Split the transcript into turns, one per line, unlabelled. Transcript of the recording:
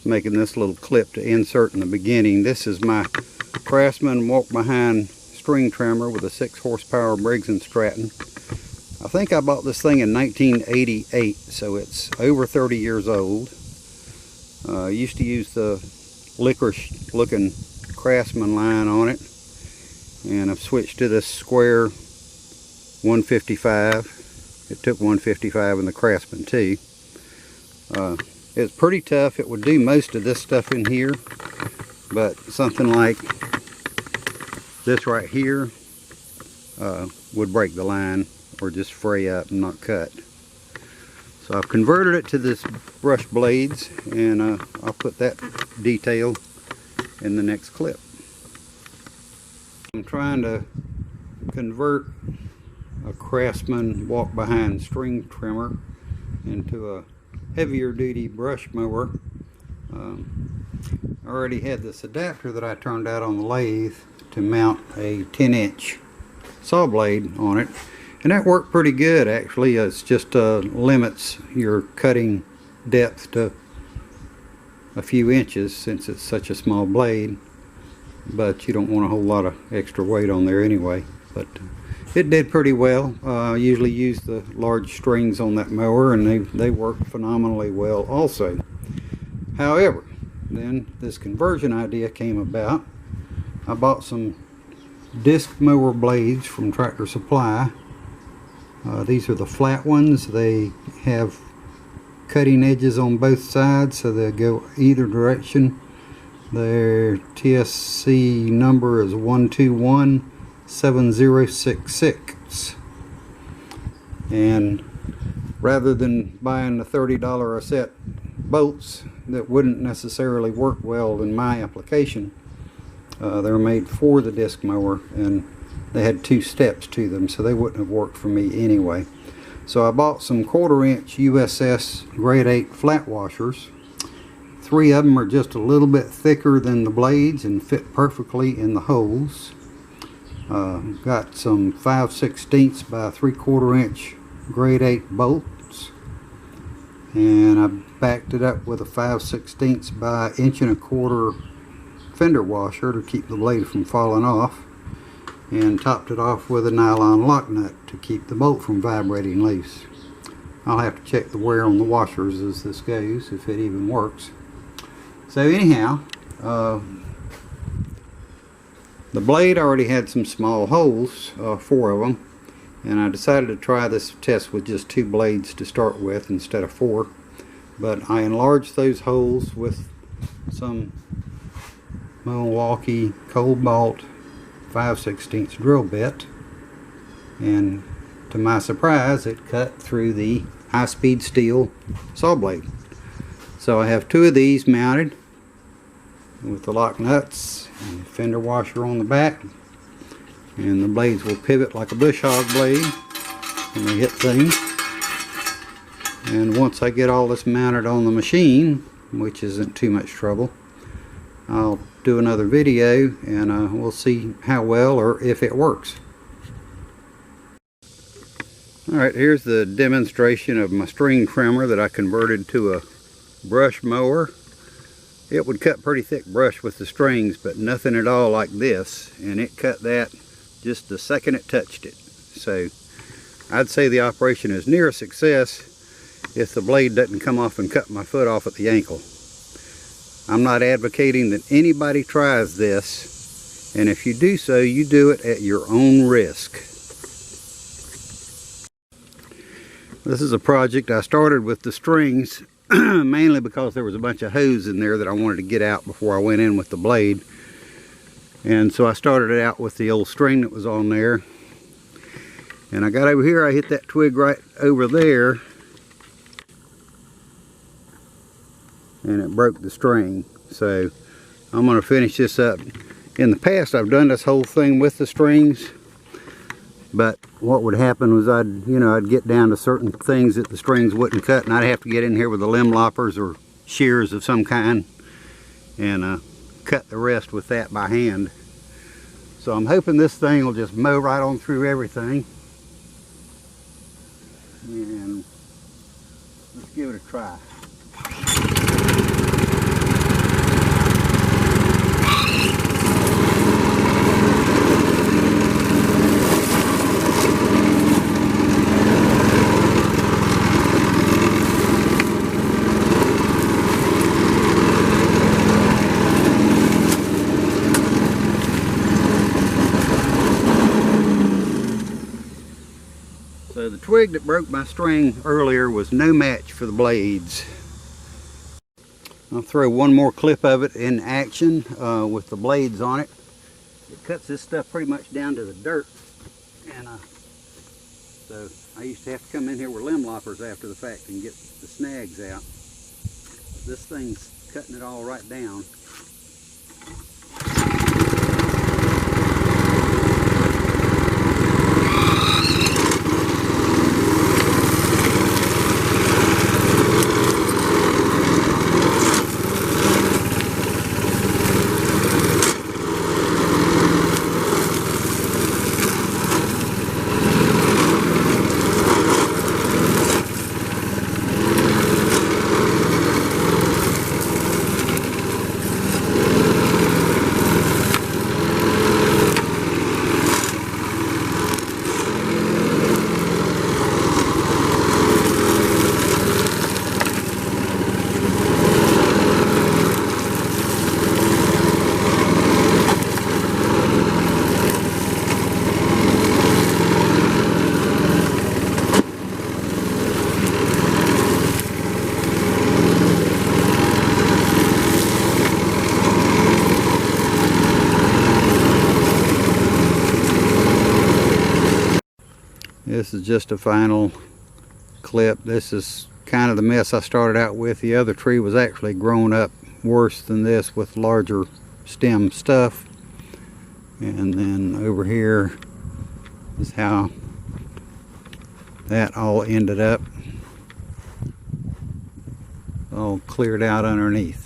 making this little clip to insert in the beginning. This is my Craftsman walk-behind string trimmer with a 6 horsepower Briggs & Stratton. I think I bought this thing in 1988, so it's over 30 years old. I used to use the licorice looking Craftsman line on it, and I've switched to this square 155. It took 155 in the Craftsman too. It's pretty tough. It would do most of this stuff in here, but something like this right here would break the line or just fray up and not cut. So I've converted it to this brush blades, and I'll put that detail in the next clip. I'm trying to convert a Craftsman walk-behind string trimmer into a heavier duty brush mower. I already had this adapter that I turned out on the lathe to mount a 10-inch saw blade on it, and that worked pretty good actually. It's just limits your cutting depth to a few inches since it's such a small blade, but you don't want a whole lot of extra weight on there anyway. But it did pretty well. I usually use the large strings on that mower, and they work phenomenally well also. However, then this conversion idea came about. I bought some disc mower blades from Tractor Supply. These are the flat ones. They have cutting edges on both sides, so they go either direction. Their TSC number is 1217066. And rather than buying the $30 a set bolts that wouldn't necessarily work well in my application, they're made for the disc mower, and they had 2 steps to them, so they wouldn't have worked for me anyway. So I bought some 1/4 inch USS Grade 8 flat washers. 3 of them are just a little bit thicker than the blades and fit perfectly in the holes. Got some 5/16 by 3/4 inch Grade 8 bolts, and I backed it up with a 5/16 by 1.25 inch fender washer to keep the blade from falling off, and topped it off with a nylon lock nut to keep the bolt from vibrating loose. I'll have to check the wear on the washers as this goes, if it even works. So anyhow, the blade already had some small holes, 4 of them, and I decided to try this test with just 2 blades to start with instead of 4. But I enlarged those holes with some Milwaukee Cobalt 5/16 drill bit, and to my surprise it cut through the high-speed steel saw blade. So I have 2 of these mounted with the lock nuts and the fender washer on the back, and the blades will pivot like a bush hog blade when they hit things. And once I get all this mounted on the machine, which isn't too much trouble, I'll do another video, and we'll see how well or if it works. Alright, here's the demonstration of my string trimmer that I converted to a brush mower. It would cut pretty thick brush with the strings, but nothing at all like this, and it cut that just the second it touched it. So I'd say the operation is near a success if the blade doesn't come off and cut my foot off at the ankle. I'm not advocating that anybody tries this, and if you do so, you do it at your own risk. This is a project I started with the strings mainly because there was a bunch of hose in there that I wanted to get out before I went in with the blade. And so I started it out with the old string that was on there. And I got over here, I hit that twig right over there, and it broke the string. So I'm going to finish this up. In the past I've done this whole thing with the strings, but what would happen was I'd get down to certain things that the strings wouldn't cut, and I'd have to get in here with the limb loppers or shears of some kind and cut the rest with that by hand. So I'm hoping this thing will just mow right on through everything, and let's give it a try. the twig that broke my string earlier was no match for the blades. I'll throw one more clip of it in action with the blades on it. It cuts this stuff pretty much down to the dirt. And so I used to have to come in here with limb loppers after the fact and get the snags out. This thing's cutting it all right down. This is just a final clip. This is kind of the mess I started out with. The other tree was actually grown up worse than this with larger stem stuff. And then over here is how that all ended up, all cleared out underneath.